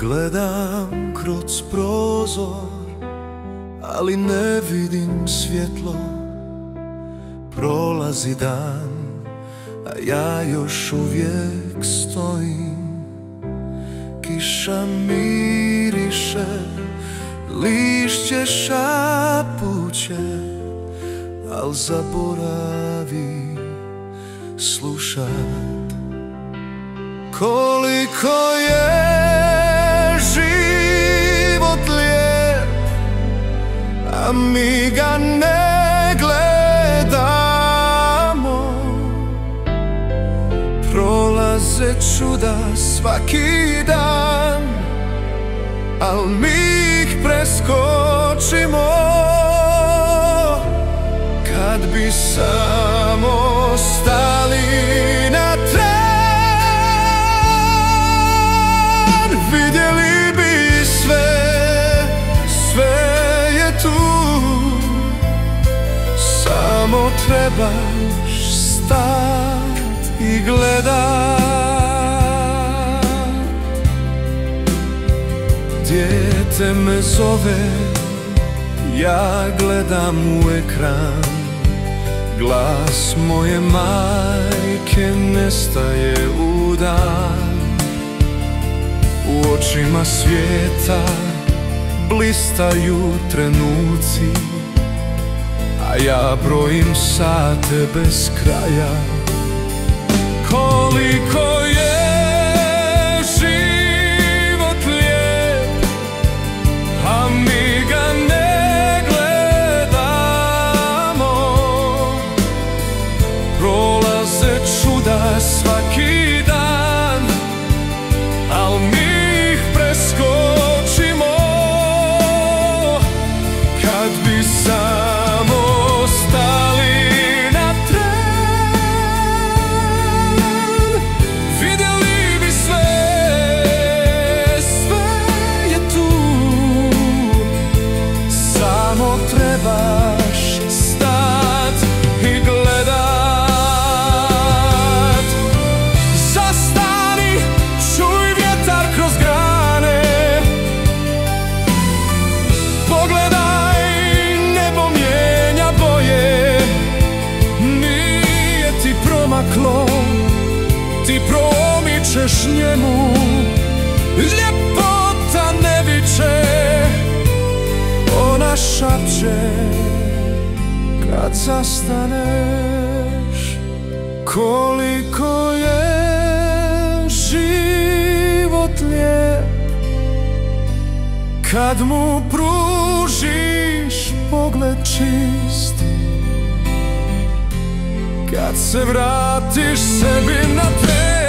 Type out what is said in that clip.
Gledam kroz prozor, ali ne vidim svjetlo. Prolazi dan, a ja još uvijek stojim. Kiša miriše, lišće šapuće, al zaboravi slušat. Koliko je život lijep, a mi ga ne gledamo. Prolaze čuda svaki dan, al mi ih preskočimo. Kad bi samo stali na tren, vidjeli bi sve, sve je tu. Samo trebaš stat i gledat. Dijete me zove, ja gledam u ekran. Glas moje majke nestaje u dan. U očima svijeta blistaju trenuci, a ja brojim sate bez kraja. Koliko je život lijep, a mi ga ne gledamo. Prolaze čuda svaki dan, al mi ih preskočimo. Kad bi samo stali na tren, vidjeli bi sve, sve je tu. Samo trebaš stat i gledat. Zastani, čuj vjetar kroz grane. Pogledaj, nebo mijenja boje. Nije ti promaklo, ti promičeš njemu. Ljepota ne viče, ona šapće kad zastaneš. Koliko je život lijep, kad mu pružiš pogled čist. Kad se vratiš sebi na tren.